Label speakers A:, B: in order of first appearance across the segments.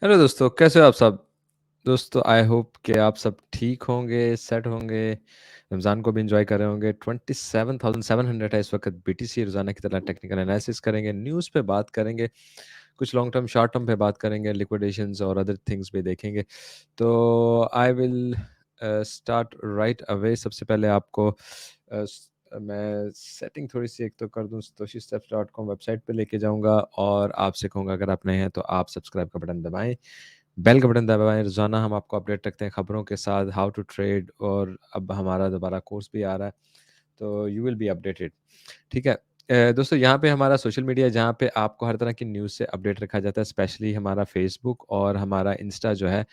A: Hello दोस्तों, कैसे हो आप सब? दोस्तों आई होप कि आप सब ठीक होंगे, सेट होंगे, रमज़ान को भी एंजॉय कर रहे होंगे। 27,700 है इस वक्त बीटीसी। रोज़ाना की तरह टेक्निकल एनालिसिस करेंगे, न्यूज़ पे बात करेंगे, कुछ लॉन्ग टर्म, शॉर्ट टर्म पे बात करेंगे, लिक्विडेशंस और अदर थिंग्स भी देखेंगे। तो I will start right away. सबसे पहले आपको मैं सेटिंग थोड़ी-सी एक तो कर दूँ, toshisteps.com वेबसाइट पे लेके जाऊँगा और आपसे कहूँगा अगर आप नए हैं तो आप सब्सक्राइब का बटन दबाएँ, बेल का बटन दबाएँ। रोज़ाना हम आपको अपडेट रखते हैं खबरों के साथ, हाउ टू ट्रेड, और अब हमारा दोबारा कोर्स भी आ रहा है, तो यू विल बी अपडेटेड। ठीक है। दोस्तों यहाँ पे हमारा सोशल मीडिया है जहाँ पे आपको हर तरह की न्यूज़ से अपडेट रखा जाता है, स्पेशली हमारा फ़ेसबुक और हमारा इंस्टा जो है,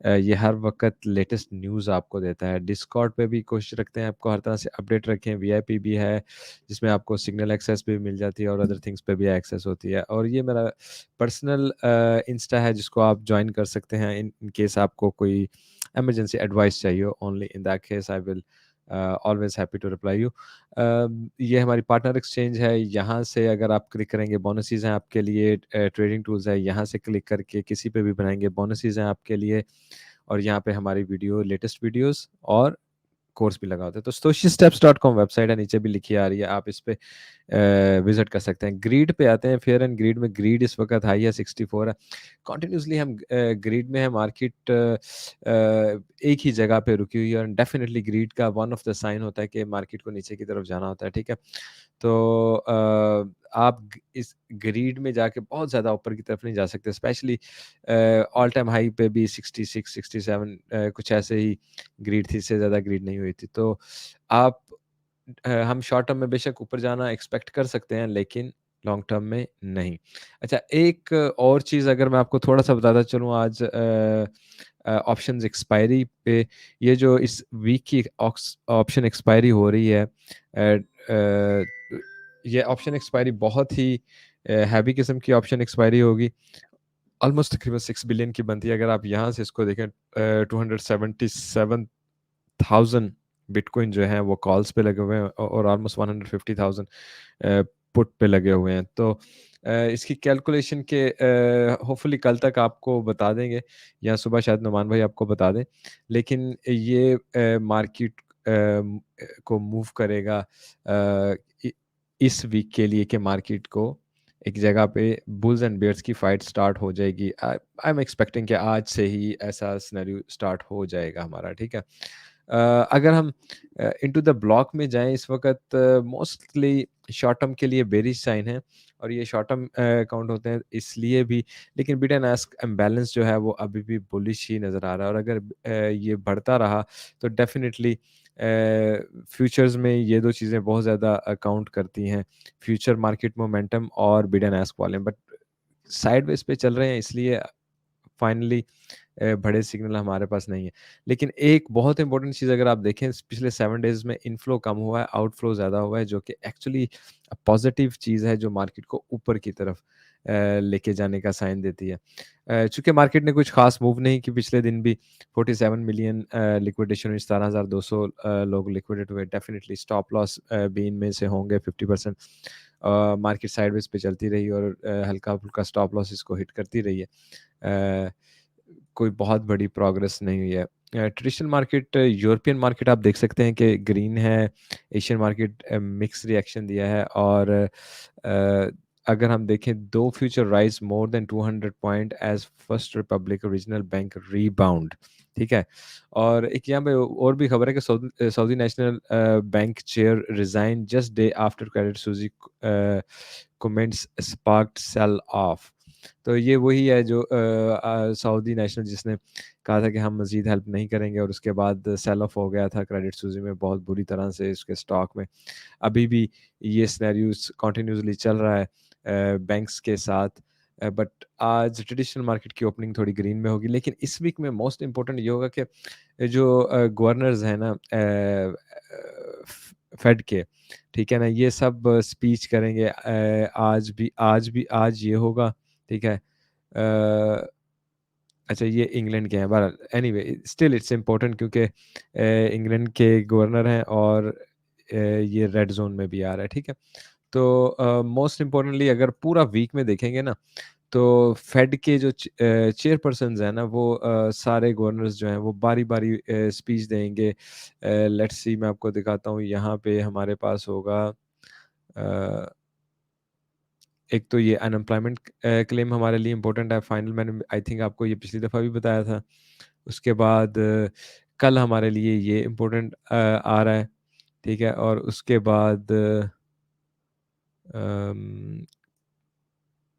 A: ये हर वक़्त लेटेस्ट न्यूज़ आपको देता है। डिस्कॉर्ड पे भी कोशिश रखते हैं आपको हर तरह से अपडेट रखें, वीआईपी भी है, जिसमें आपको सिग्नल एक्सेस भी मिल जाती है और अदर थिंग्स पे भी एक्सेस होती है। और ये मेरा पर्सनल इंस्टा है जिसको आप जॉइन कर सकते हैं इन केस आपको कोई इमरजेंसी एडवाइस चाहिए हो। Only in that case I will always happy to reply you. ये हमारी पार्टनर एक्सचेंज है, यहाँ से अगर आप क्लिक करेंगे बोनसेस हैं आपके लिए, ट्रेडिंग टूल्स है, यहाँ से क्लिक करके किसी पे भी बनाएँगे बोनसेस हैं आपके लिए, और यहाँ पे हमारी लेटेस्ट वीडियोज़ और कोर्स भी लगा होता है। तो stoichsteps.com वेबसाइट है, नीचे भी लिखी आ रही है, आप इस पे विज़िट कर सकते हैं। ग्रीड पे आते हैं, फेयर एंड ग्रीड में ग्रीड इस वक़्त हाई है, 64 है। कंटिन्यूअसली हम ग्रीड में है, मार्केट एक ही जगह पे रुकी हुई है, और डेफिनिटली ग्रीड का वन ऑफ द साइन होता है कि मार्केट को नीचे की तरफ जाना होता है, ठीक है? तो आप इस ग्रीड में जाके बहुत ज़्यादा ऊपर की तरफ नहीं जा सकते, स्पेशली ऑल टाइम हाई पे भी 66, 67 कुछ ऐसे ही ग्रीड थी, इससे ज़्यादा ग्रीड नहीं हुई थी। तो आप हम शॉर्ट टर्म में बेशक ऊपर जाना एक्सपेक्ट कर सकते हैं, लेकिन लॉन्ग टर्म में नहीं। अच्छा, एक और चीज़ अगर मैं आपको थोड़ा-सा बताता चलूँ, आज ऑप्शंस एक्सपायरी पे, ये जो इस वीक की ऑप्शन एक्सपायरी हो रही है, ये ऑप्शन एक्सपायरी बहुत ही हैवी किस्म की ऑप्शन एक्सपायरी होगी। ऑलमोस्ट तकरीबन 6 बिलियन की बनती है। अगर आप यहाँ से इसको देखें, 277,000 बिटकॉइन जो हैं वो कॉल्स पे लगे हुए हैं, और ऑलमोस्ट 150,000 पुट पे लगे हुए हैं। तो इसकी कैलकुलेशन के होपफुली कल तक आपको बता देंगे, या सुबह शायद नुमान भाई आपको बता दें। लेकिन ये मार्केट को मूव करेगा इ इस वीक के लिए, कि मार्केट को एक जगह पे बुल्स एंड बेयर्स की फाइट स्टार्ट हो जाएगी। आई एम एक्सपेक्टिंग कि आज से ही ऐसा सिनेरियो स्टार्ट हो जाएगा हमारा, ठीक है। अगर हम इनटू द ब्लॉक में जाएं, इस वक्त मोस्टली शॉर्ट टर्म के लिए बेरिश साइन है, और ये शॉर्ट टर्म काउंट होते हैं इसलिए भी, लेकिन बिड एंड आस्क इम्बैलेंस जो है वो अभी भी बुलिश ही नज़र आ रहा है, और अगर ये बढ़ता रहा तो डेफिनेटली फ्यूचर्स में ये दो चीज़ें बहुत ज़्यादा काउंट करती हैं, फ्यूचर मार्केट मोमेंटम और bid and ask volume. But sideways पे चल रहे हैं, इसलिए फाइनली बड़े सिग्नल हमारे पास नहीं है। लेकिन एक बहुत इंपॉर्टेंट चीज़ अगर आप देखें, पिछले 7 डेज़ में इनफ्लो कम हुआ है, आउटफ्लो ज़्यादा हुआ है, जो कि एक्चुअली पॉजिटिव चीज़ है, जो मार्केट को ऊपर की तरफ लेके जाने का साइन देती है। चूँकि मार्केट ने कुछ ख़ास मूव नहीं की, पिछले दिन भी 47 मिलियन लिक्विडेशन हुई, 17,200 लोग लिक्विडेट हुए। डेफिनिटली स्टॉप लॉस भी इनमें से होंगे 50%। मार्केट साइडवेज़ पे चलती रही, और हल्का-फुल्का स्टॉप लॉस इसको हिट करती रही है। अ, कोई बहुत बड़ी प्रोग्रेस नहीं हुई है। ट्रेडिशनल मार्केट, यूरोपियन मार्केट आप देख सकते हैं कि ग्रीन है, एशियन मार्केट मिक्स रिएक्शन दिया है, और अगर हम देखें, Dow future rise more than 200 point as First Republic regional bank rebound, ठीक है। और एक यहाँ पे और भी खबर है कि Saudi national bank chair resign just day after credit सूजी कमेंट्स स्पार्क्ड सेल ऑफ। तो ये वही है जो सऊदी नेशनल जिसने कहा था कि हम मज़ीद हेल्प नहीं करेंगे, और उसके बाद सेल ऑफ हो गया था क्रेडिट सूजी में बहुत बुरी तरह से, इसके स्टॉक में। अभी भी ये सिनेरियोस कंटिन्यूअसली चल रहा है बैंक्स के साथ। बट आज ट्रेडिशनल मार्केट की ओपनिंग थोड़ी ग्रीन में होगी, लेकिन इस वीक में मोस्ट इम्पोर्टेंट ये होगा कि जो गवर्नर्स हैं ना फेड के, ठीक है ना, ये सब स्पीच करेंगे। आज ये होगा, ठीक है। अच्छा, ये इंग्लैंड के हैं, बहरहाल एनीवे स्टिल इट्स इम्पोर्टेंट, क्योंकि इंग्लैंड के गवर्नर हैं, और ये रेड ज़ोन में भी आ रहा है, ठीक है। तो मोस्ट इम्पोर्टेंटली अगर पूरा वीक में देखेंगे ना, तो फेड के जो चेयरपर्सन्स हैं ना वो सारे गवर्नर्स जो हैं वो बारी-बारी स्पीच देंगे। लेट्स सी मैं आपको दिखाता हूँ यहाँ पे हमारे पास होगा अ, एक तो ये अनएम्प्लॉयमेंट क्लेम हमारे लिए इम्पोर्टेंट है। फाइनल मैंने आई थिंक आपको ये पिछली दफ़ा भी बताया था। उसके बाद कल हमारे लिए ये इम्पोर्टेंट आ रहा है, ठीक है? और उसके बाद अम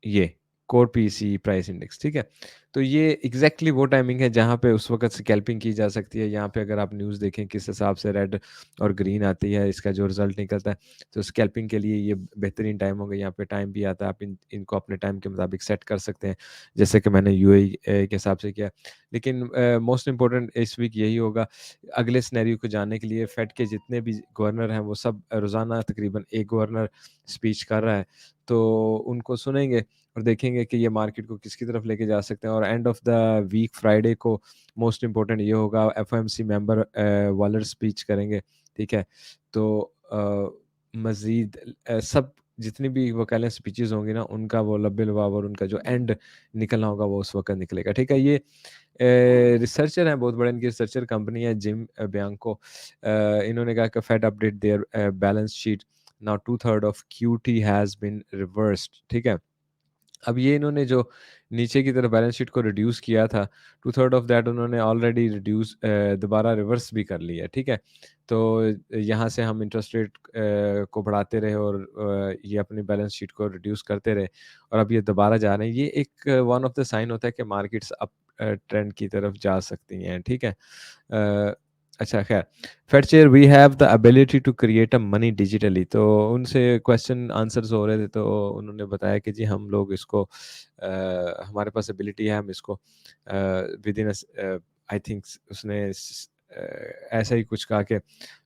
A: ये कोर पीसी प्राइस इंडेक्स, ठीक है? तो ये एग्ज़ैक्टली वो टाइमिंग है जहाँ पे उस वक़्त स्कैल्पिंग की जा सकती है। यहाँ पे अगर आप न्यूज़ देखें किस हिसाब से रेड और ग्रीन आती है, इसका जो रिज़ल्ट निकलता है, तो स्कैल्पिंग के लिए ये बेहतरीन टाइम होगा। यहाँ पे टाइम भी आता है, आप इनको अपने टाइम के मुताबिक सेट कर सकते हैं, जैसे कि मैंने यूएई के हिसाब से किया। लेकिन मोस्ट इम्पोर्टेंट इस वीक यही होगा, अगले सिनेरियो को जानने के लिए फेड के जितने भी गवर्नर हैं, वो सब रोज़ाना तकरीबन एक गवर्नर स्पीच कर रहा है, तो उनको सुनेंगे और देखेंगे कि ये मार्केट को किसकी तरफ लेके जा सकते हैं। और end of the week Friday को मोस्ट इम्पोर्टेंट ये होगा, एफओएमसी मेंबर वालर स्पीच करेंगे, ठीक है? तो मज़ीद सब जितनी भी वो कह लें स्पीचेज़ होंगी ना, उनका वो लबे-लुआब और उनका जो एंड निकलना होगा वो उस वक़्त निकलेगा, ठीक है? ये रिसर्चर हैं, बहुत बड़े इनकी रिसर्चर कंपनी है जिम बियांको। इन्होंने कहा कि Fed update their balance sheet, now 2/3 of QT has been reversed, ठीक है? अब ये इन्होंने जो नीचे की तरफ बैलेंस शीट को रिड्यूस किया था, 2/3 ऑफ दैट उन्होंने ऑलरेडी रिड्यूस दोबारा रिवर्स भी कर लिया है, ठीक है? तो यहाँ से हम इंटरेस्ट रेट को बढ़ाते रहे और ये अपनी बैलेंस शीट को रिड्यूस करते रहे और अब ये दोबारा जा रहे हैं। ये एक वन ऑफ द साइन होता है कि मार्केट्स अप ट्रेंड की तरफ जा सकती हैं, ठीक है? अ, अच्छा ख़ैर, Fed chair we have the ability to create a money digitally, तो उनसे क्वेश्चन आंसर्स हो रहे थे तो उन्होंने बताया कि जी हम लोग इसको हमारे पास एबिलिटी है, हम इसको विद इन आई थिंक उसने ऐसा ही कुछ कहा कि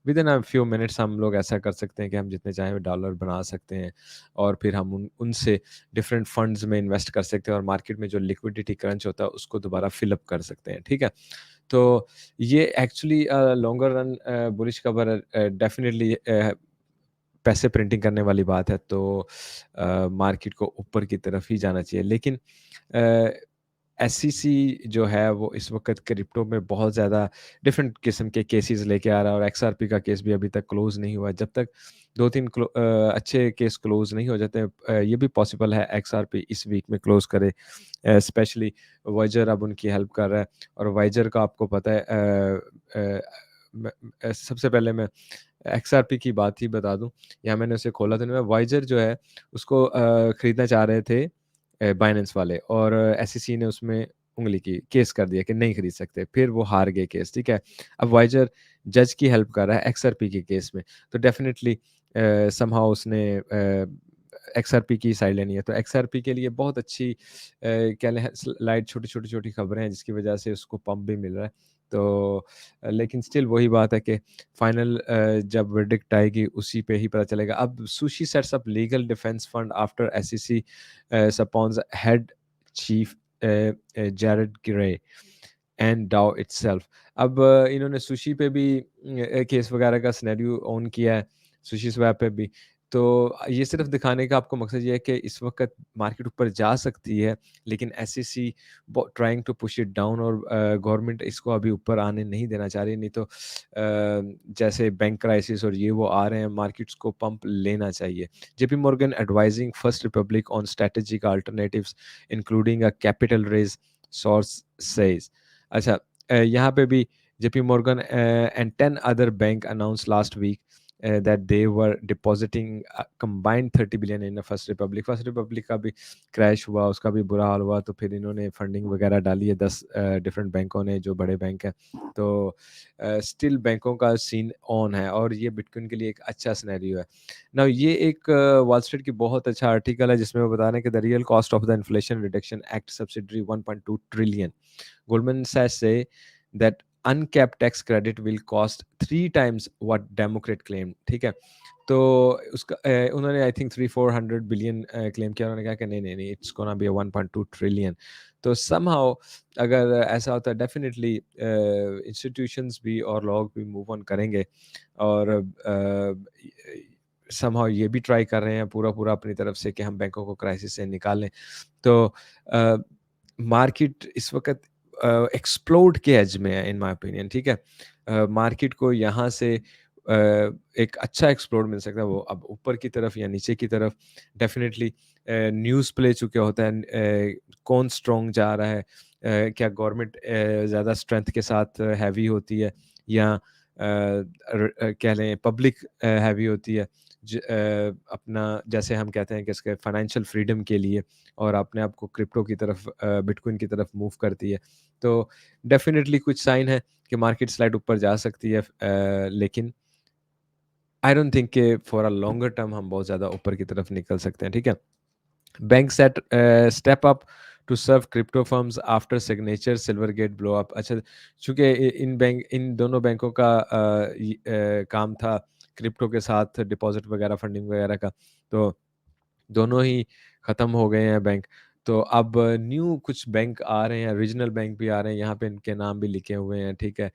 A: with in a few minutes हम लोग ऐसा कर सकते हैं कि हम जितने चाहें डॉलर बना सकते हैं और फिर हम उनसे डिफरेंट फंड्स में इन्वेस्ट कर सकते हैं और मार्केट में जो लिक्विडिटी क्रंच होता है उसको दोबारा फिल अप कर सकते हैं, ठीक है? तो ये actually longer run bullish cover definitely पैसे प्रिंटिंग करने वाली बात है, तो मार्केट को ऊपर की तरफ ही जाना चाहिए। लेकिन अ, एसईसी जो है वो इस वक़्त क्रिप्टो में बहुत ज़्यादा डिफरेंट किस्म के केसेज़ लेके आ रहा है और एक्सआरपी का केस भी अभी तक क्लोज़ नहीं हुआ है। जब तक 2-3 अच्छे केस क्लोज़ नहीं हो जाते ये भी पॉसिबल है एक्सआरपी इस वीक में क्लोज़ करे। स्पेशली वाइजर अब उनकी हेल्प कर रहा है और वाइजर का आपको पता है अ, सबसे पहले मैं एक्सआरपी की बात ही बता दूँ। यहाँ मैंने उसे खोला था ना, वाइजर जो है उसको खरीदना चाह रहे थे बाइनेंस वाले और एसईसी ने उसमें उँगली की, केस कर दिया कि नहीं खरीद सकते। फिर वो हार गए केस, ठीक है? अब वाइजर जज की हेल्प कर रहा है एक्सआरपी के केस में, तो डेफ़िनिटली समहाउ उसने एक्सआरपी की साइड लेनी है। तो एक्सआरपी के लिए बहुत अच्छी कह लें स्लाइड छोटी-छोटी खबरें हैं जिसकी वजह से उसको पंप भी मिल रहा है। तो लेकिन स्टिल वही बात है कि फाइनल जब वर्डिक्ट आएगी उसी पे ही पता चलेगा। अब Sushi sets up legal defence fund after SEC subpoenas head chief Jared Grey and DAO itself. अब इन्होंने सुशी पे भी केस वगैरह का सिनेरियो ऑन किया है, सुशी स्वैप पे भी। तो ये सिर्फ़ दिखाने का आपको मकसद ये है कि इस वक़्त मार्केट ऊपर जा सकती है, लेकिन SEC trying to push it down और गवर्नमेंट इसको अभी ऊपर आने नहीं देना चाह रही, नहीं तो जैसे बैंक क्राइसिस और ये वो आ रहे हैं, मार्केट्स को पंप लेना चाहिए। JP Morgan advising First Republic on strategic alternatives including a capital raise, source says. अच्छा, यहाँ पे भी JP Morgan and 10 other bank announce last week that they were depositing a combined 30 billion in First Republic. First Republic का भी crash हुआ, उसका भी बुरा हाल हुआ, तो फिर इन्होंने फंडिंग वगैरह डाली है 10 डिफरेंट बैंकों ने जो बड़े बैंक हैं। तो स्टिल बैंकों का सीन ऑन है और ये बिटकॉइन के लिए एक अच्छा सिनेरियो है। नाउ ये एक वॉल स्ट्रीट की बहुत अच्छा आर्टिकल है जिसमें वो बता रहे हैं कि the real cost of the inflation reduction act subsidiary 1.2 trillion. Goldman Sachs say that uncapped tax credit will cost 3 times what Democrat claimed, ठीक है? तो उसका उन्होंने आई थिंक 300-400 बिलियन क्लेम किया। उन्होंने कहा कि नहीं, इट्स गोना बी 1.2 ट्रिलियन। तो समहाउ अगर ऐसा होता है डेफिनिटली इंस्टीट्यूशंस भी और लोग भी मूव ऑन करेंगे और समहाउ ये भी ट्राई कर रहे हैं पूरा-पूरा अपनी तरफ से कि हम बैंकों को क्राइसिस से निकालें। तो अ, मार्केट इस वक़्त एक्सप्लोड के एज में है इन माय ओपिनियन, ठीक है? मार्केट को यहाँ से एक अच्छा एक्सप्लोड मिल सकता है, वो अब ऊपर की तरफ या नीचे की तरफ डेफ़िनिटली न्यूज़ प्ले चुके होता है कौन स्ट्रॉन्ग जा रहा है, क्या गवर्नमेंट ज़्यादा स्ट्रेंथ के साथ हैवी होती है या कह लें पब्लिक हैवी होती है। अपना जैसे हम कहते हैं कि इसके फाइनेंशियल फ्रीडम के लिए और अपने आप को क्रिप्टो की तरफ बिटकॉइन की तरफ मूव करती है। तो डेफ़िनिटली कुछ साइन है कि मार्केट स्लाइड ऊपर जा सकती है लेकिन आई डोंट थिंक कि फॉर अ लॉन्गर टर्म हम बहुत ज़्यादा ऊपर की तरफ निकल सकते हैं, ठीक है? Bank set step up to serve crypto firms after Signature Silvergate blow up. अच्छा, चूँकि इन दोनों बैंकों का काम था क्रिप्टो के साथ डिपॉज़िट वगैरह, फंडिंग वगैरह का, तो दोनों ही ख़त्म हो गए हैं बैंक। तो अब न्यू कुछ बैंक आ रहे हैं, रीजनल बैंक भी आ रहे हैं, यहाँ पे इनके नाम भी लिखे हुए हैं, ठीक है?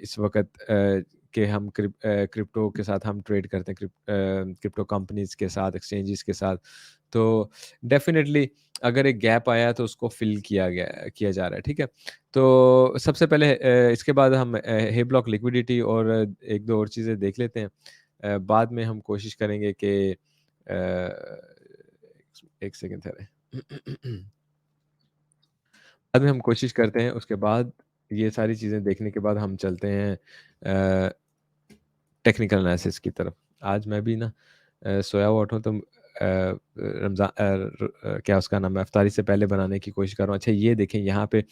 A: इस वक़्त कि हम क्रिप्टो के साथ हम ट्रेड करते हैं, क्रिप्टो कंपनीज़ के साथ, एक्सचेंजेस के साथ। तो डेफ़िनेटली अगर एक गैप आया है तो उसको किया जा रहा है, ठीक है? तो सबसे पहले इसके बाद हम हे ब्लॉक लिक्विडिटी और 1-2 और चीज़ें देख लेते हैं। बाद में हम कोशिश करेंगे कि एक सेकंड ठहरें। बाद में हम कोशिश करते हैं, उसके बाद ये सारी चीज़ें देखने के बाद हम चलते हैं अ, टेक्निकल एनालिसिस की तरफ। आज मैं भी ना सोया हुआ उठा हूँ तो क्या उसका नाम है, इफ्तारी से पहले बनाने की कोशिश कर रहा हूँ। अच्छा ये देखें यहाँ पे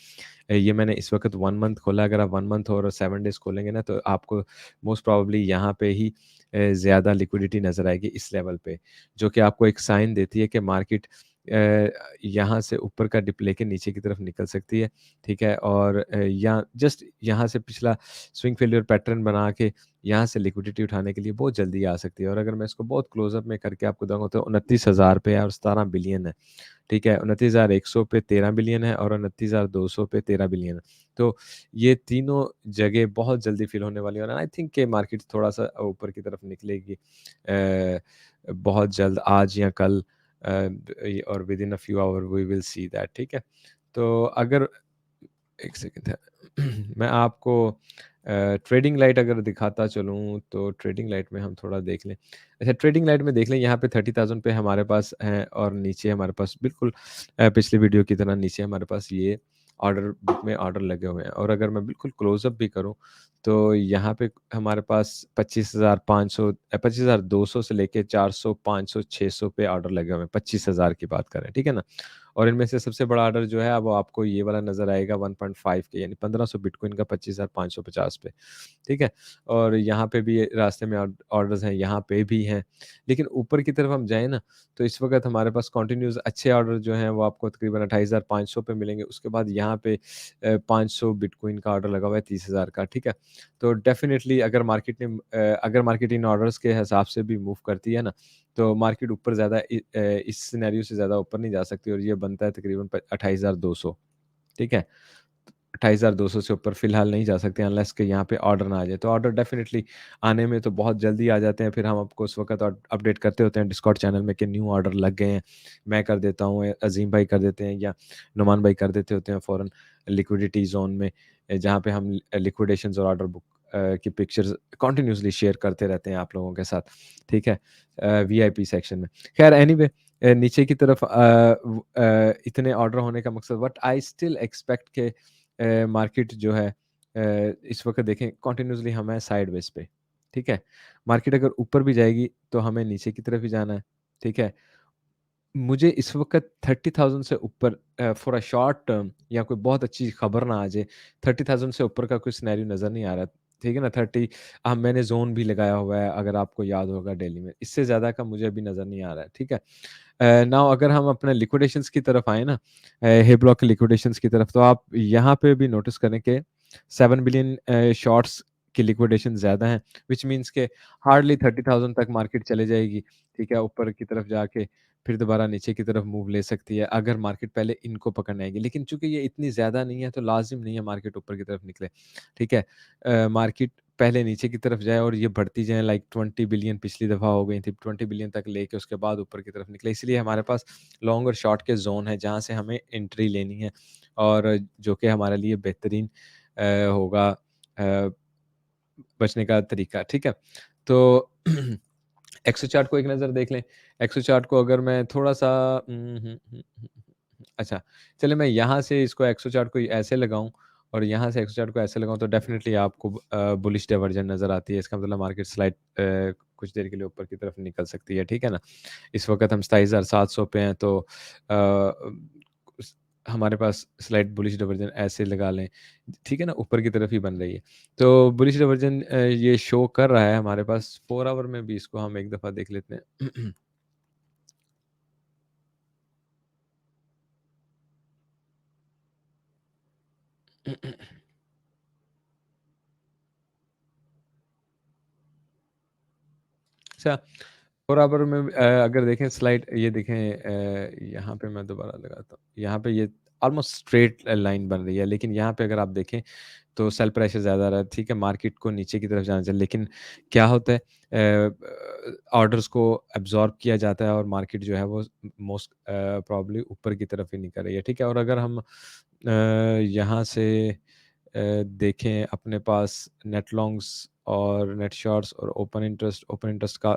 A: ये मैंने इस वक़्त 1 मंथ खोला है, अगर आप 1 मंथ और 7 डेज़ खोलेंगे ना तो आपको मोस्ट प्रोबेबली यहाँ पे ही ज़्यादा लिक्विडिटी नज़र आएगी इस लेवल पे, जो कि आपको एक साइन देती है कि मार्केट यहाँ से ऊपर का डिप लेके नीचे की तरफ निकल सकती है, ठीक है? और या जस्ट यहाँ से पिछला स्विंग फेलियर पैटर्न बना के यहाँ से लिक्विडिटी उठाने के लिए बहुत जल्दी आ सकती है और अगर मैं इसको बहुत क्लोज़अप में करके आपको बताऊँ तो 29,000 पे है और 17 बिलियन है। ठीक है, 29,100 पे 13 बिलियन है और 29,200 पे 13 बिलियन है। तो ये तीनों जगह बहुत जल्दी फ़िल होने वाली है और आई थिंक कि मार्केट थोड़ा-सा ऊपर की तरफ निकलेगी बहुत जल्द आज या कल और within a few hour we will see that, ठीक है? तो अगर एक सेकंड है मैं आपको ट्रेडिंग लाइट अगर दिखाता चलूँ तो ट्रेडिंग लाइट में हम थोड़ा देख लें। अच्छा ट्रेडिंग लाइट में देख लें यहाँ पे 30,000 पे हमारे पास हैं और नीचे हमारे पास बिल्कुल पिछली वीडियो की तरह नीचे हमारे पास ये ऑर्डर बुक में ऑर्डर लगे हुए हैं और अगर मैं बिल्कुल क्लोज़अप भी करूँ तो यहाँ पे हमारे पास 25,500 25,200 से लेके 400, 500, 600 पे ऑर्डर लगे हुए हैं, 25,000 की बात कर रहे हैं, ठीक है ना? और इनमें से सबसे बड़ा ऑर्डर जो है वो आपको ये वाला नज़र आएगा 1.5 के यानी 1500 बिटकॉइन का 25,550 पे, ठीक है? और यहाँ पे भी रास्ते में ऑर्डर्स हैं, यहाँ पे भी हैं। लेकिन ऊपर की तरफ हम जाएँ ना, तो इस वक़्त हमारे पास कंटिन्यूअस अच्छे ऑर्डर जो हैं वो आपको तकरीबन 28,500 पे मिलेंगे। उसके बाद यहाँ पे 500 बिटकॉइन का ऑर्डर लगा हुआ है 30,000 का, ठीक है? तो डेफ़िनिटली अगर मार्केट इन ऑर्डर्स के हिसाब से भी मूव करती है ना, तो मार्केट ऊपर ज़्यादा इस सिनेरियो से ज़्यादा ऊपर नहीं जा सकती और ये बनता है तकरीबन 28,200, ठीक है? 28,200 से ऊपर फ़िलहाल नहीं जा सकते अनलेस कि यहाँ पे ऑर्डर ना आ जाए। तो ऑर्डर डेफ़िनिटली आने में तो बहुत जल्दी आ जाते हैं, फिर हम आपको उस वक़्त अपडेट करते होते हैं डिस्कॉर्ड चैनल में कि न्यू ऑर्डर लग गए हैं। मैं कर देता हूँ, अज़ीम भाई कर देते हैं या नुमान भाई कर देते होते हैं फ़ौरन लिक्विडिटी ज़ोन में जहाँ पे हम लिक्विडेशंस और ऑर्डर बुक की पिक्चर्स कंटिन्यूअसली शेयर करते रहते हैं आप लोगों के साथ, ठीक है? वीआईपी सेक्शन में। ख़ैर एनीवे नीचे की तरफ इतने ऑर्डर होने का मकसद बट आई स्टिल एक्सपेक्ट के मार्केट जो है इस वक़्त देखें कंटिन्यूअसली हम हैं साइडवेज़ पे, ठीक है? मार्केट अगर ऊपर भी जाएगी तो हमें नीचे की तरफ ही जाना है, ठीक है? मुझे इस वक़्त 30,000 से ऊपर फॉर अ शॉर्ट टर्म या कोई बहुत अच्छी खबर ना आ जाए, 30,000 से ऊपर का कोई सिनेरियो नज़र नहीं आ रहा, ठीक है ना? मैंने ज़ोन भी लगाया हुआ है अगर आपको याद होगा डेली में, इससे ज़्यादा का मुझे अभी नज़र नहीं आ रहा है, ठीक है? नाउ अगर हम अपने लिक्विडेशंस की तरफ आएँ ना हे ब्लॉक के लिक्विडेशंस की तरफ तो आप यहाँ पे भी नोटिस करें कि 7 बिलियन शॉर्ट्स की लिक्विडेशन ज़्यादा हैं, व्हिच मीन्स के हार्डली 30,000 तक मार्केट चले जाएगी, ठीक है? ऊपर की तरफ जाके फिर दोबारा नीचे की तरफ मूव ले सकती है, अगर मार्केट पहले इनको पकड़ने आएगी। लेकिन चूँकि ये इतनी ज़्यादा नहीं है, तो लाज़िम नहीं है मार्केट ऊपर की तरफ निकले, ठीक है? मार्केट पहले नीचे की तरफ जाए और ये बढ़ती जाए, लाइक 20 बिलियन पिछली दफ़ा हो गई थी, 20 बिलियन तक लेके उसके बाद ऊपर की तरफ निकले। इसलिए हमारे पास लॉन्ग और शॉर्ट के ज़ोन हैं जहाँ से हमें एंट्री लेनी है और जो कि हमारे लिए बेहतरीन होगा बचने का तरीका, ठीक है? तो एक्सो चार्ट को एक नज़र देख लें। एक्सो चार्ट को अगर मैं थोड़ा-सा अच्छा, चलिए मैं यहाँ से इसको एक्सो चार्ट को ऐसे लगाऊँ और यहाँ से एक्सो चार्ट को ऐसे लगाऊँ तो डेफ़िनिटली आपको बुलिश डाइवर्जन नज़र आती है। इसका मतलब मार्केट स्लाइड कुछ देर के लिए ऊपर की तरफ निकल सकती है, ठीक है ना? इस वक़्त हम 27,700 पे हैं तो उस हमारे पास स्लाइड बुलिश डाइवर्जन ऐसे लगा लें, ठीक है ना? ऊपर की तरफ ही बन रही है। तो बुलिश डाइवर्जन ये शो कर रहा है हमारे पास 4 आवर में भी इसको हम एक दफ़ा देख लेते हैं। अच्छा, 4 आवर में अगर देखें स्लाइड ये देखें यहाँ पे मैं दोबारा लगाता हूँ। यहाँ पे ये ऑलमोस्ट स्ट्रेट लाइन बन रही है, लेकिन यहाँ पे अगर आप देखें तो सेल प्रेशर ज़्यादा रहा है, ठीक है, मार्केट को नीचे की तरफ जाना चाहिए। लेकिन क्या होता है ऑर्डर्स को अब्ज़ॉर्ब किया जाता है और मार्केट जो है वो मोस्ट प्रोबब्ली ऊपर की तरफ ही निकल रही है, ठीक है? और अगर हम यहाँ से देखें अपने पास नेट लॉन्ग्स और नेट शॉर्ट्स और ओपन इंटरेस्ट का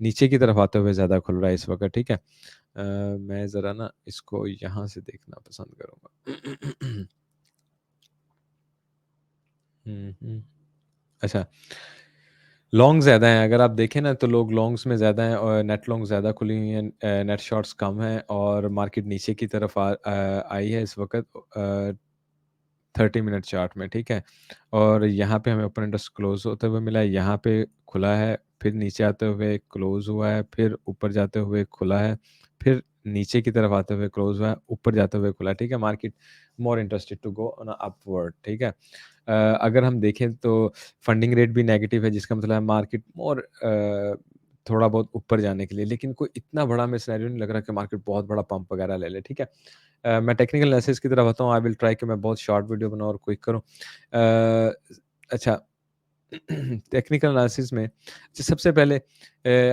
A: नीचे की तरफ आते हुए ज़्यादा खुल रहा है इस वक़्त, ठीक है? मैं ज़रा ना इसको यहाँ से देखना पसंद करूँगा। हुँ, हुँ। अच्छा, लॉन्ग ज़्यादा हैं, अगर आप देखें ना तो लोग लॉन्ग्स में ज़्यादा हैं और नेट लॉन्ग ज़्यादा खुली हुई हैं, नेट शॉर्ट्स कम हैं और मार्केट नीचे की तरफ आई है इस वक़्त 30 मिनट चार्ट में, ठीक है? और यहाँ पे हमें ओपन इंटरेस्ट क्लोज़ होते हुए मिला है, यहाँ पे खुला है, फिर नीचे आते हुए क्लोज़ हुआ है, फिर ऊपर जाते हुए खुला है, फिर नीचे की तरफ आते हुए क्लोज़ हुआ है, ऊपर जाते हुए खुला है, ठीक है? Market more interested to go on a upward, ठीक है? अगर हम देखें तो फंडिंग रेट भी नेगेटिव है, जिसका मतलब है मार्केट मोर थोड़ा बहुत ऊपर जाने के लिए, लेकिन कोई इतना बड़ा हमें सिनेरियो नहीं लग रहा कि मार्केट बहुत बड़ा पंप वगैरह ले ले, ठीक है? मैं टेक्निकल एनालिसिस की तरफ आता हूँ, आई विल ट्राई कि मैं बहुत शॉर्ट वीडियो बनाऊँ और क्विक करूँ। अच्छा टेक्निकल एनालिसिस में सबसे पहले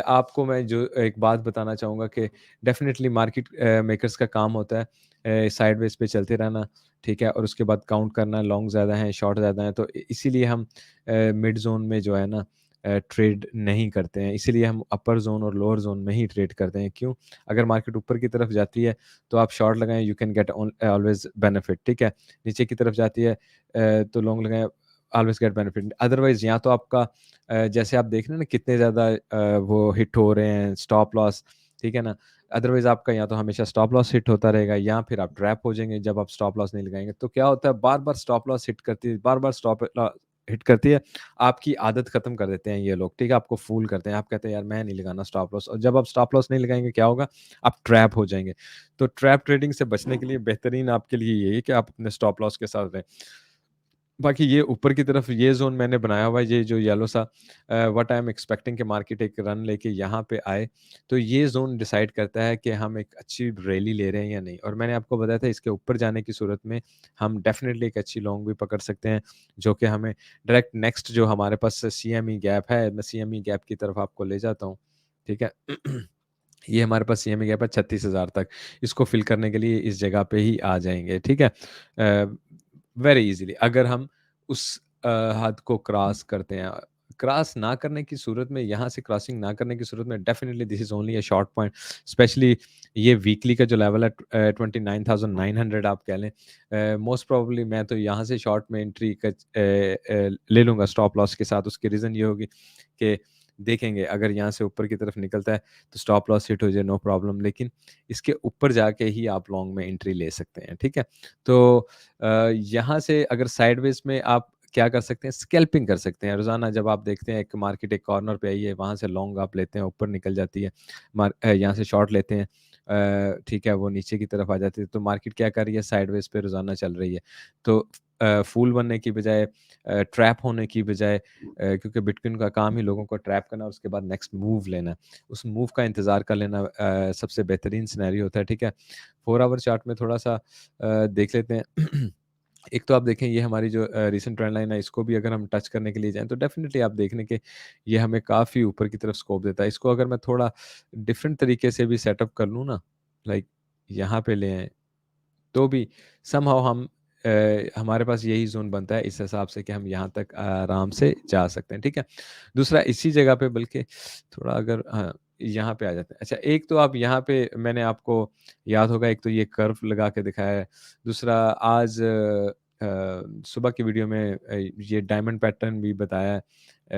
A: आपको मैं जो एक बात बताना चाहूँगा कि डेफ़िनेटली मार्केट मेकर्स का काम होता है साइडवेज़ पे चलते रहना, ठीक है? और उसके बाद काउंट करना लॉन्ग ज़्यादा हैं, शॉर्ट ज़्यादा हैं, तो इसीलिए हम मिड ज़ोन में जो है ना ट्रेड नहीं करते हैं। इसीलिए हम अपर ज़ोन और लोअर ज़ोन में ही ट्रेड करते हैं। क्यों? अगर मार्केट ऊपर की तरफ जाती है, तो आप शॉर्ट लगाएँ, you can get always benefit, ठीक है? नीचे की तरफ जाती है तो लॉन्ग लगाएँ, ऑलवेज़ गेट बेनिफिट। अदरवाइज़ या तो आपका जैसे आप देख रहे हैं ना कितने ज़्यादा वो हिट हो रहे हैं स्टॉप लॉस, ठीक है ना? अदरवाइज़ आपका या तो हमेशा स्टॉप लॉस हिट होता रहेगा या फिर आप ट्रैप हो जाएँगे जब आप स्टॉप लॉस नहीं लगाएँगे। तो क्या होता है बार-बार स्टॉप लॉस हिट करती है, बार-बार स्टॉप हिट करती है। आपकी आदत ख़त्म कर देते हैं ये लोग, ठीक है? आपको फ़ूल करते हैं। आप कहते हैं यार मैं नहीं लगाना स्टॉप लॉस और जब आप स्टॉप लॉस नहीं लगाएँगे क्या होगा? आप ट्रैप हो जाएँगे। तो ट्रैप ट्रेडिंग से बचने के लिए बेहतरीन आपके लिए यही है कि आप अपने स्टॉप लॉस के साथ रहें। बाकी ये ऊपर की तरफ ये ज़ोन मैंने बनाया हुआ है, ये जो येलो सा व्हाट आई एम एक्सपेक्टिंग कि मार्केट एक रन लेके यहाँ पे आए, तो ये ज़ोन डिसाइड करता है कि हम एक अच्छी रैली ले रहे हैं या नहीं। और मैंने आपको बताया था इसके ऊपर जाने की सूरत में हम डेफ़िनिटली एक अच्छी लॉन्ग भी पकड़ सकते हैं, जो कि हमें डायरेक्ट नेक्स्ट जो हमारे पास सीएमई गैप है, मैं सीएमई गैप की तरफ आपको ले जाता हूँ, ठीक है? ये हमारे पास सीएमई गैप है 36,000 तक, इसको फ़िल करने के लिए इस जगह पे ही आ जाएँगे, ठीक है? वेरी ईज़िली अगर हम उस हद को क्रॉस करते हैं। क्रॉस ना करने की सूरत में यहाँ से क्रॉसिंग ना करने की सूरत में definitely this is only a short point specially ये वीकली का जो लेवल है 29,900 आप कह लें। मोस्ट प्रोबेबली मैं तो यहाँ से शॉर्ट में एंट्री ले लूँगा स्टॉप लॉस के साथ। उसकी रीज़न ये होगी कि देखेंगे अगर यहाँ से ऊपर की तरफ निकलता है तो स्टॉप लॉस हिट हो जाए नो प्रॉब्लम, लेकिन इसके ऊपर जाके ही आप लॉन्ग में एंट्री ले सकते हैं, ठीक है? तो यहाँ से अगर साइडवेज़ में आप क्या कर सकते हैं, स्कैल्पिंग कर सकते हैं। रोज़ाना जब आप देखते हैं एक मार्केट एक कॉर्नर पे आई है, वहाँ से लॉन्ग आप लेते हैं, ऊपर निकल जाती है। यहाँ से शॉर्ट लेते हैं ठीक है, वो नीचे की तरफ आ जाती है। तो मार्केट क्या कर रही है, साइडवेज़ पे रोज़ाना चल रही है। तो फूल बनने की बजाय ट्रैप होने की बजाय क्योंकि बिटकॉइन का काम ही लोगों को ट्रैप करना और उसके बाद नेक्स्ट मूव लेना। उस मूव का इंतज़ार कर लेना सबसे बेहतरीन सिनेरियो होता है, ठीक है? 4 आवर चार्ट में थोड़ा-सा देख लेते हैं। एक तो आप देखें ये हमारी जो रीसेंट ट्रेंड लाइन है इसको भी अगर हम टच करने के लिए जाएँ तो डेफ़िनिटली आप देख लें कि ये हमें काफ़ी ऊपर की तरफ स्कोप देता है। इसको अगर मैं थोड़ा डिफरेंट तरीके से भी सेटअप कर लूँ ना, लाइक यहाँ पे ले आएँ तो भी समहाउ हम हमारे पास यही ज़ोन बनता है इस हिसाब से कि हम यहाँ तक आराम से जा सकते हैं, ठीक है? दूसरा इसी जगह पे बल्कि थोड़ा अगर हाँ, यहाँ पे आ जाते हैं। अच्छा एक तो आप यहाँ पे मैंने आपको याद होगा एक तो ये कर्व लगा के दिखाया है। दूसरा आज सुबह की वीडियो में ये डायमंड पैटर्न भी बताया है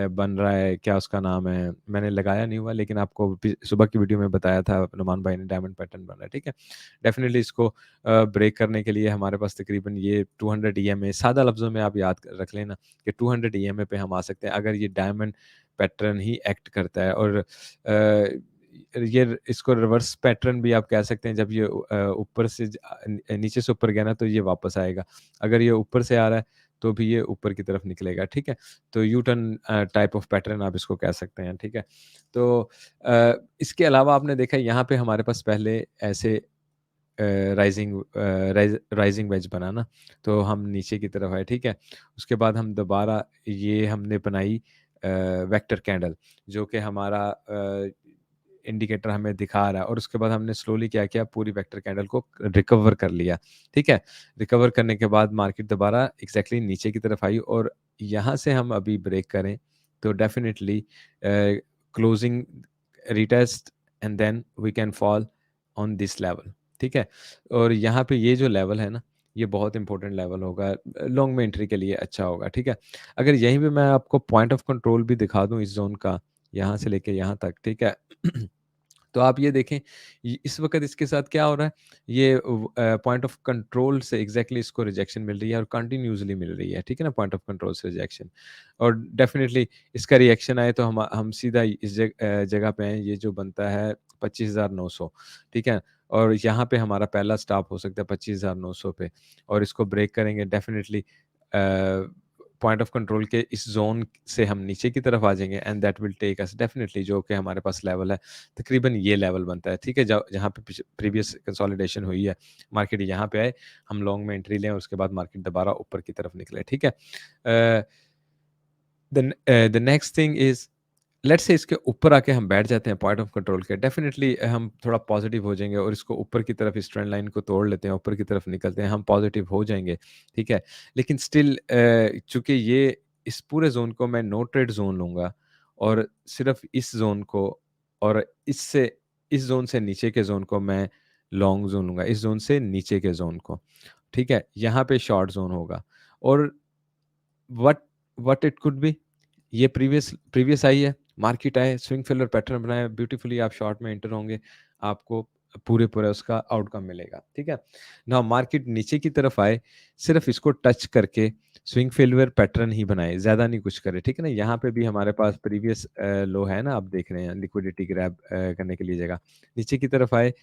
A: बन रहा है, क्या उसका नाम है? मैंने लगाया नहीं हुआ लेकिन आपको सुबह की वीडियो में बताया था नुमान भाई ने डायमंड पैटर्न बन रहा है, ठीक है? डेफ़िनिटली इसको ब्रेक करने के लिए हमारे पास तकरीबन ये 200 ईएमए सादा लफ्ज़ों में आप याद रख लेना कि 200 ईएमए पे हम आ सकते हैं अगर ये डायमंड पैटर्न ही एक्ट करता है और ये इसको रिवर्स पैटर्न भी आप कह सकते हैं जब ये ऊपर से नीचे से ऊपर गया ना तो ये वापस आएगा। अगर ये ऊपर से आ रहा है तो भी ये ऊपर की तरफ निकलेगा, ठीक है? तो U turn type of pattern आप इसको कह सकते हैं, ठीक है? तो इसके अलावा आपने देखा यहाँ पे हमारे पास पहले ऐसे राइज़िंग वेज बना ना, तो हम नीचे की तरफ आए, ठीक है? उसके बाद हम दोबारा ये हमने बनाई वेक्टर कैंडल जो कि हमारा इंडिकेटर हमें दिखा रहा है और उसके बाद हमने स्लोली क्या किया पूरी वेक्टर कैंडल को रिकवर कर लिया, ठीक है? रिकवर करने के बाद मार्केट दोबारा एग्ज़ैक्टली नीचे की तरफ आई और यहाँ से हम अभी ब्रेक करें, तो definitely closing retest and then we can fall on this level, ठीक है? और यहाँ पे ये जो लेवल है ना, ये बहुत इम्पोर्टेंट लेवल होगा, लॉन्ग में एंट्री के लिए अच्छा होगा, ठीक है? अगर यहीं पे मैं आपको पॉइंट ऑफ कंट्रोल भी दिखा दूँ इस ज़ोन का, यहाँ से लेके यहाँ तक, ठीक है? तो आप ये देखें, इस वक़्त इसके साथ क्या हो रहा है, ये पॉइंट ऑफ कंट्रोल से एग्ज़ैक्टली इसको रिजेक्शन मिल रही है और कंटिन्यूअसली मिल रही है, ठीक है ना? पॉइंट ऑफ कंट्रोल से रिजेक्शन और डेफ़िनिटली इसका रिएक्शन आए तो हम सीधा इस जगह पे आएँ, ये जो बनता है 25,900, ठीक है? और यहाँ पे हमारा पहला स्टॉप हो सकता है 25,900 पे और इसको ब्रेक करेंगे डेफ़िनिटली पॉइंट ऑफ कंट्रोल के इस ज़ोन से हम नीचे की तरफ आ जाएँगे and that will take us definitely जो कि हमारे पास लेवल है, तकरीबन ये लेवल बनता है, ठीक है? जहाँ पे प्रीवियस कंसोलिडेशन हुई है, मार्केट यहाँ पे आए, हम लॉन्ग में एंट्री लें और उसके बाद मार्केट दोबारा ऊपर की तरफ निकले, ठीक है? Uh, the next thing is let's say इसके ऊपर आके हम बैठ जाते हैं पॉइंट ऑफ कंट्रोल के, डेफ़िनिटली हम थोड़ा पॉज़िटिव हो जाएँगे और इसको ऊपर की तरफ इस ट्रेंड लाइन को तोड़ लेते हैं, ऊपर की तरफ निकलते हैं, हम पॉज़िटिव हो जाएँगे, ठीक है? लेकिन स्टिल चूँकि ये इस पूरे ज़ोन को मैं नो ट्रेड ज़ोन लूँगा और सिर्फ़ इस ज़ोन को और इससे इस ज़ोन से नीचे के ज़ोन को मैं लॉन्ग ज़ोन लूँगा, इस ज़ोन से नीचे के ज़ोन को, ठीक है? यहाँ पे शॉर्ट ज़ोन होगा और what what it could be ये प्रीवियस आई है, मार्केट आए, स्विंग फेलियर पैटर्न बनाए, ब्यूटीफुली आप शॉर्ट में एंटर होंगे, आपको पूरे-पूरा उसका आउटकम मिलेगा, ठीक है? नाउ मार्केट नीचे की तरफ आए, सिर्फ़ इसको टच करके स्विंग फेलियर पैटर्न ही बनाए, ज़्यादा नहीं कुछ करे, ठीक है ना? यहाँ पे भी हमारे पास प्रीवियस लो है ना, आप देख रहे हैं लिक्विडिटी ग्रैब करने के लिए जगह। नीचे की तरफ आए,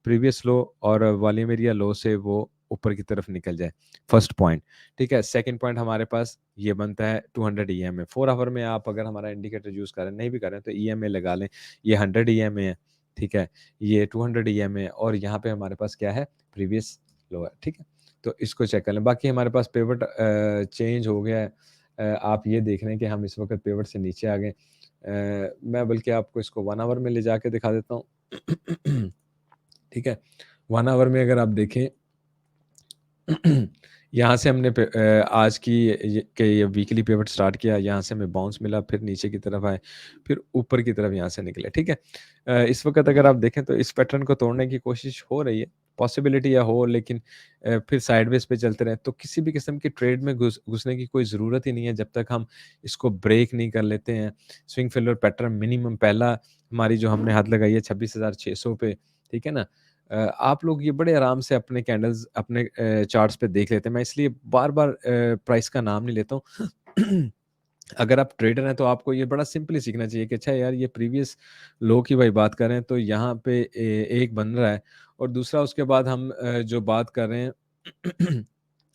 A: प्रीवियस लो और वॉल्यूम एरिया लो से वो ऊपर की तरफ निकल जाए, फर्स्ट पॉइंट, ठीक है? सेकंड पॉइंट हमारे पास ये बनता है 200 ईएमए 4 आवर में आप अगर हमारा इंडिकेटर यूज़ कर रहे हैं, नहीं भी कर रहे हैं तो ईएमए लगा लें। ये 100 ईएमए है, ठीक है? ये 200 ईएमए है और यहाँ पे हमारे पास क्या है? प्रीवियस लो है, ठीक है? तो इसको चेक कर लें। बाकी हमारे पास पिवट चेंज हो गया है। आप ये देख रहे हैं कि हम इस वक़्त पिवट से नीचे आ गए। मैं बल्कि आपको इसको 1 आवर में ले जाके दिखा देता हूँ। ठीक है? 1 आवर में अगर आप देखें यहाँ से हमने आज की ये वीकली पिवट स्टार्ट किया, यहाँ से हमें बाउंस मिला, फिर नीचे की तरफ आए, फिर ऊपर की तरफ यहाँ से निकले, ठीक है? इस वक़्त अगर आप देखें तो इस पैटर्न को तोड़ने की कोशिश हो रही है, पॉसिबिलिटी या हो लेकिन फिर साइडवेज़ पे चलते रहें, तो किसी भी किस्म की ट्रेड में घुसने की कोई ज़रूरत ही नहीं है, जब तक हम इसको ब्रेक नहीं कर लेते हैं। स्विंग फेलियर पैटर्न मिनिमम पहला हमारी जो हमने हद लगाई है 26,600 पे, ठीक है ना? आप लोग ये बड़े आराम से अपने कैंडल्स अपने चार्ट्स पे देख लेते हैं। मैं इसलिए बार-बार प्राइस का नाम नहीं लेता हूँ। अगर आप ट्रेडर हैं तो आपको ये बड़ा सिंपली सीखना चाहिए कि अच्छा यार ये प्रीवियस लो की भाई बात कर रहे हैं तो यहाँ पे एक बन रहा है और दूसरा उसके बाद हम जो बात कर रहे हैं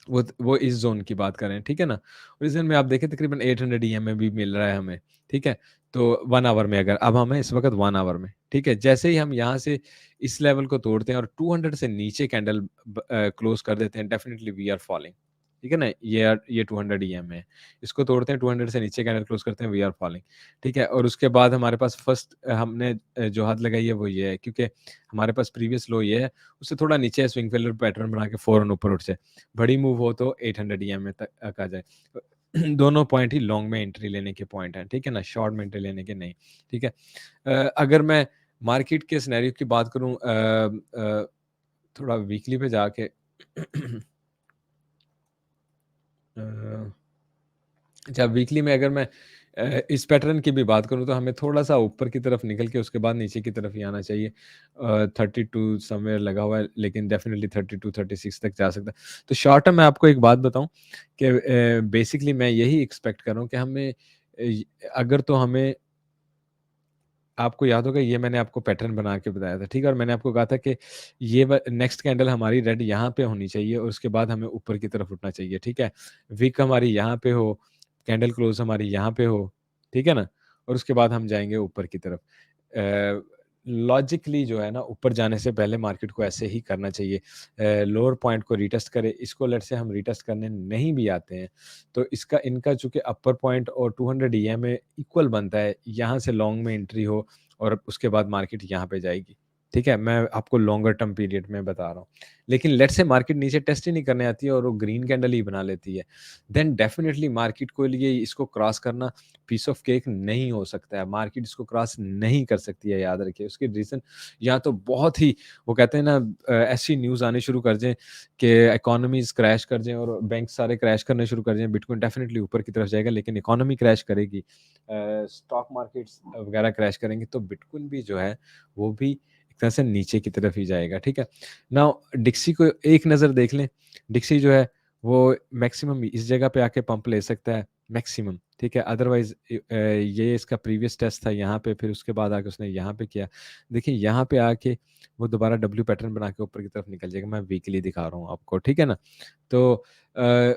A: वो इस ज़ोन की बात कर रहे हैं, ठीक है ना? और इस ज़ोन में आप देखें तकरीबन 800 ईएमए भी मिल रहा है हमें, ठीक है? तो 1 आवर में अगर अब हम हैं इस वक़्त 1 आवर में, ठीक है? जैसे ही हम यहाँ से इस लेवल को तोड़ते हैं और 200 से नीचे कैंडल क्लोज़ कर देते हैं, डेफिनिटली वी आर फॉलिंग, ठीक है ना? ये 200 ईएमए है। इसको तोड़ते हैं 200 से नीचे कैंडल क्लोज़ करते हैं, वी आर फॉलिंग, ठीक है? और उसके बाद हमारे पास फर्स्ट हमने जो हद लगाई है वो ये है, क्योंकि हमारे पास प्रीवियस लो ये है, उससे थोड़ा नीचे है, स्विंग फेलियर पैटर्न बना के फ़ौरन ऊपर उठ जाए। बड़ी मूव हो तो 800 ईएमए तक आ जाए। दोनों पॉइंट ही लॉन्ग में एंट्री लेने के पॉइंट हैं, ठीक है ना? शॉर्ट में एंट्री लेने के नहीं, ठीक है? अगर मैं मार्केट के सिनेरियो की बात करूँ थोड़ा वीकली पे जाके अ, अच्छा वीकली में अगर मैं इस पैटर्न की भी बात करूँ तो हमें थोड़ा-सा ऊपर की तरफ निकल के उसके बाद नीचे की तरफ ही आना चाहिए। 32 समवेयर लगा हुआ है लेकिन डेफ़िनिटली 32-36 तक जा सकता है। तो शॉर्ट टर्म मैं आपको एक बात बताऊँ कि बेसिकली मैं यही एक्सपेक्ट कर रहा हूँ कि हमें अगर तो हमें आपको याद होगा ये मैंने आपको पैटर्न बना के बताया था, ठीक है? और मैंने आपको कहा था कि ये नेक्स्ट कैंडल हमारी रेड यहाँ पे होनी चाहिए और उसके बाद हमें ऊपर की तरफ उठना चाहिए, ठीक है? विक हमारी यहाँ पे हो, कैंडल क्लोज़ हमारी यहाँ पे हो, ठीक है ना? और उसके बाद हम जाएँगे ऊपर की तरफ। लॉजिकली जो है ना ऊपर जाने से पहले मार्केट को ऐसे ही करना चाहिए। लोअर पॉइंट को रीटेस्ट करे, इसको लेट्स से हम रीटेस्ट करने नहीं भी आते हैं, तो इसका इनका चूँकि अपर पॉइंट और 200 ईएमए इक्वल बनता है, यहाँ से लॉन्ग में एंट्री हो और उसके बाद मार्केट यहाँ पे जाएगी। ठीक है? मैं आपको लॉन्गर टर्म पीरियड में बता रहा हूँ। लेकिन लेट्स से मार्केट नीचे टेस्ट ही नहीं करने आती है और वो ग्रीन कैंडल ही बना लेती है, देन डेफिनिटली मार्केट को लिए इसको क्रॉस करना पीस ऑफ केक नहीं हो सकता है। मार्केट इसको क्रॉस नहीं कर सकती है, याद रखिए। उसकी रीज़न या तो बहुत ही वो कहते हैं ना ऐसी न्यूज़ आनी शुरू कर जाएँ कि इकोनॉमीज़ क्रैश कर जाएँ और बैंक सारे क्रैश करने शुरू कर जाएँ, बिटकॉइन डेफिनिटली ऊपर की तरफ जाएगा, लेकिन इकोनॉमी क्रैश करेगी, स्टॉक मार्केट्स वगैरह क्रैश करेंगे, तो बिटकॉइन भी जो है, वो भी एक तरह से नीचे की तरफ ही जाएगा, ठीक है? नाउ डिक्सी को एक नज़र देख लें, डिक्सी जो है, वो मैक्सिमम इस जगह पे आके पंप ले सकता है, मैक्सिमम, ठीक है? अदरवाइज़ ये इसका प्रीवियस टेस्ट था यहाँ पे, फिर उसके बाद आके उसने यहाँ पे किया। देखिए, यहाँ पे आके वो दोबारा डब्ल्यू पैटर्न बना के ऊपर की तरफ निकल जाएगा। मैं वीकली दिखा रहा हूँ आपको, ठीक है ना? तो अ,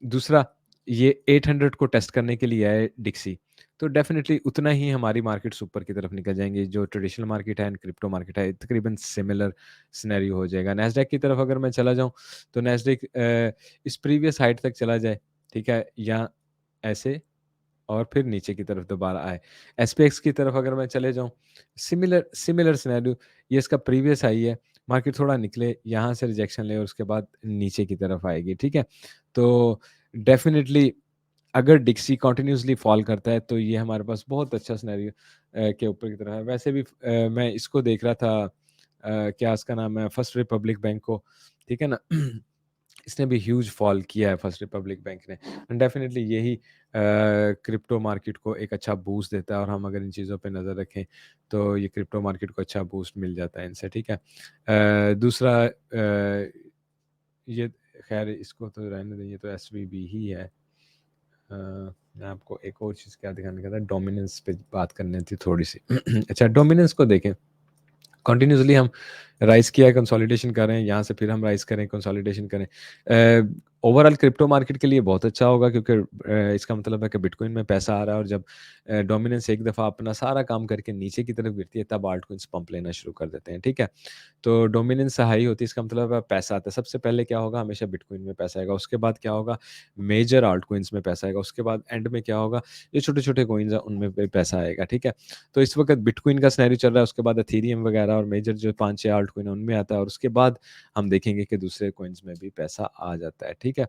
A: दूसरा ये 800 को टेस्ट करने के लिए आया है डिक्सी, तो डेफ़िनिटली उतना ही हमारी मार्केट्स ऊपर की तरफ निकल जाएँगी। जो ट्रेडिशनल मार्केट है एंड क्रिप्टो मार्केट है, तकरीबन सिमिलर सिनेरियो हो जाएगा। नैस्डैक की तरफ अगर मैं चला जाऊँ, तो नैस्डैक इस प्रीवियस हाइट तक चला जाए, ठीक है? या ऐसे और फिर नीचे की तरफ दोबारा आए। एसपीएक्स की तरफ अगर मैं चले जाऊँ, सिमिलर सिमिलर सिनेरियो, ये इसका प्रीवियस हाई है, मार्केट थोड़ा निकले, यहाँ से रिजेक्शन ले और उसके बाद नीचे की तरफ आएगी, ठीक है? तो डेफ़िनिटली अगर डिक्सी कंटिन्यूअसली फॉल करता है, तो ये हमारे पास बहुत अच्छा सिनेरियो के ऊपर की तरफ है। वैसे भी मैं इसको देख रहा था क्या इसका नाम है, फर्स्ट रिपब्लिक बैंक को, ठीक है ना? इसने भी ह्यूज फॉल किया है फर्स्ट रिपब्लिक बैंक ने एंड डेफिनिटली यही क्रिप्टो मार्केट को एक अच्छा बूस्ट देता है और हम अगर इन चीज़ों पे नज़र रखें तो ये क्रिप्टो मार्केट को अच्छा बूस्ट मिल जाता है इनसे, ठीक है। दूसरा ये खैर इसको तो रहने दें, ये तो एसवीबी ही है। मैं आपको एक और चीज़ क्या दिखाने का था, डोमिनेंस पे बात करनी थी थोड़ी सी। अच्छा, डोमिनेंस को देखें, कंटिन्यूअसली हम राइज़ किया है, कंसोलिडेशन कर रहे हैं, यहाँ से फिर हम राइज़ करें, कंसोलिडेशन करें। ओवरऑल क्रिप्टो मार्केट के लिए बहुत अच्छा होगा क्योंकि इसका मतलब है कि बिटकॉइन में पैसा आ रहा है और जब डोमिनेंस एक दफ़ा अपना सारा काम करके नीचे की तरफ गिरती है, तब आल्टकॉइन्स पंप लेना शुरू कर देते हैं, ठीक है? तो डोमिनेंस हाई होती है, इसका मतलब है पैसा आता है। सबसे पहले क्या होगा, हमेशा बिटकॉइन में पैसा आएगा, उसके बाद क्या होगा, मेजर आल्टकॉइन्स में पैसा आएगा, उसके बाद एंड में क्या होगा, जो छोटे-छोटे कॉइन्स हैं, उनमें पे पैसा आएगा, ठीक है? तो इस वक़्त बिटकॉइन का सिनेरियो चल रहा है, उसके बाद एथेरियम वगैरह और मेजर जो 5-6 आल्ट कॉइन है, उनमें आता है और उसके बाद हम देखेंगे कि दूसरे कॉइन्स में भी पैसा आ जाता है, ठीक है?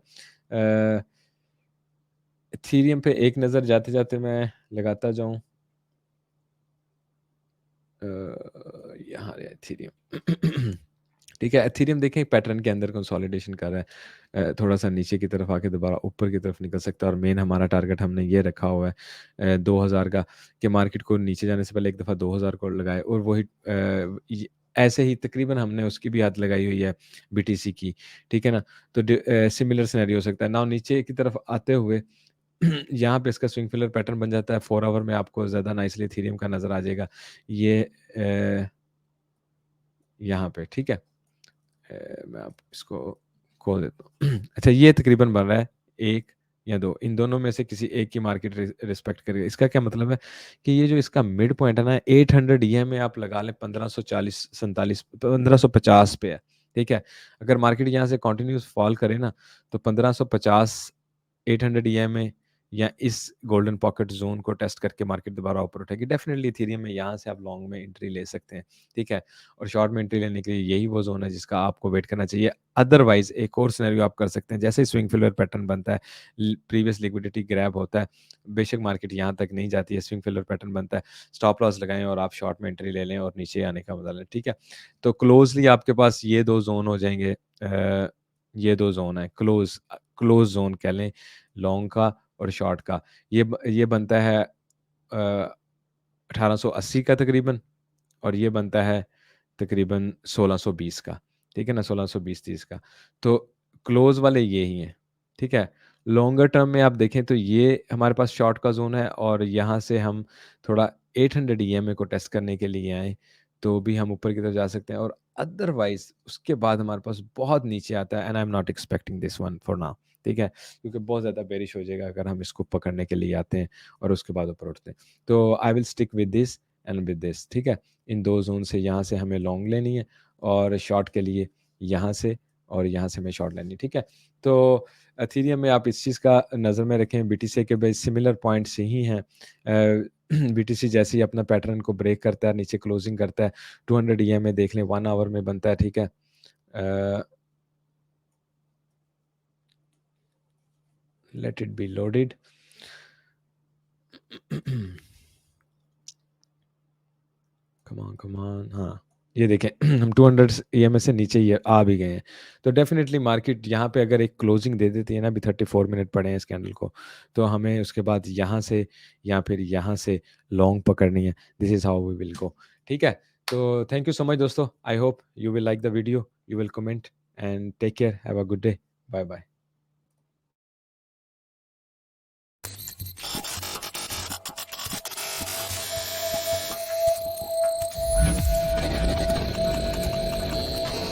A: एथेरियम पे एक नज़र जाते-जाते मैं लगाता जाऊँ यहाँ है एथेरियम। ठीक है, एथेरियम देखें पैटर्न के अंदर कंसोलिडेशन कर रहा है। थोड़ा-सा नीचे की तरफ आके दोबारा ऊपर की तरफ निकल सकता है और मेन हमारा टारगेट हमने ये रखा हुआ है 2000 का, कि मार्केट को नीचे जाने से पहले एक दफ़ा 2000 को लगाए और वही ऐसे ही तकरीबन हमने उसकी भी हद लगाई हुई है बीटीसी की, ठीक है ना? तो सिमिलर सिनेरियो हो सकता है। नाउ नीचे की तरफ आते हुए यहाँ पे इसका स्विंग फिलर पैटर्न बन जाता है, 4 आवर में आपको ज़्यादा नाइसली एथेरियम का नज़र आ जाएगा। ये यहाँ पे, ठीक है? मैं आप इसको खोल देता हूँ। अच्छा, ये तकरीबन बन रहा है 1 या 2, इन दोनों में से किसी एक की मार्केट रिस्पेक्ट करेगी। इसका क्या मतलब है कि ये जो इसका मिड पॉइंट है ना, 800 ईएमए आप लगा लें, 1540 47 1550 पे है, ठीक है? अगर मार्केट यहाँ से कंटिन्यूअस फॉल करे ना, तो 1550 800 ईएमए या इस गोल्डन पॉकेट ज़ोन को टेस्ट करके मार्केट दोबारा ऊपर उठेगी। डेफ़िनिटली इथेरियम में यहाँ से आप लॉन्ग में एंट्री ले सकते हैं, ठीक है? और शॉर्ट में एंट्री लेने के लिए यही वो ज़ोन है जिसका आपको वेट करना चाहिए। अदरवाइज़ एक और सिनेरियो आप कर सकते हैं, जैसे ही स्विंग फेलियर पैटर्न बनता है, प्रीवियस लिक्विडिटी ग्रैब होता है, बेशक मार्केट यहाँ तक नहीं जाती है, स्विंग फेलियर पैटर्न बनता है, स्टॉप लॉस लगाएँ और आप शॉर्ट में एंट्री ले लें और नीचे आने का मज़ा लें, ठीक है? तो क्लोज़ली आपके पास ये 2 ज़ोन हो जाएँगे, ये 2 ज़ोन हैं, क्लोज़ ज़ोन कह लें लॉन्ग का और शॉर्ट का। ये बनता है 1880 का तकरीबन, और ये बनता है तकरीबन 1620 का, ठीक है ना? 1620-30 का। तो क्लोज़ वाले ये ही हैं, ठीक है? लॉन्गर टर्म में आप देखें तो ये हमारे पास शॉर्ट का ज़ोन है, और यहाँ से हम थोड़ा 800 ईएमए को टेस्ट करने के लिए आएँ, तो भी हम ऊपर की तरफ जा सकते हैं, और अदरवाइज़ उसके बाद हमारे पास बहुत नीचे आता है, and I am not expecting this one for now, ठीक है? क्योंकि बहुत ज़्यादा बेरिश हो जाएगा अगर हम इसको पकड़ने के लिए आते हैं और उसके बाद ऊपर उठते हैं। तो I will stick with this and with this, ठीक है? इन 2 ज़ोन से यहाँ से हमें लॉन्ग लेनी है, और शॉर्ट के लिए यहाँ से और यहाँ से हमें शॉर्ट लेनी है, ठीक है? तो एथेरियम में आप इस चीज़ का नज़र में रखें, बीटीसी के भी सिमिलर पॉइंट्स यही हैं। बीटीसी जैसे ही अपना पैटर्न को ब्रेक करता है, नीचे क्लोजिंग करता है, 200 ईएमए देख लें 1 आवर में बनता है, ठीक है? Let it be loaded. Come on, हाँ, ये देखें हम 200 ईएमए से नीचे ये आ भी गए हैं। तो डेफ़िनिटली मार्केट यहाँ पे अगर एक क्लोजिंग दे देती है ना, अभी 34 मिनट पड़े हैं इस कैंडल को, तो हमें उसके बाद यहाँ से या फिर यहाँ से लॉन्ग पकड़नी है। This is how we will go, ठीक है? तो थैंक यू सो मच दोस्तों। I hope you will like the video, you will comment, and take care, have a good day. Bye bye.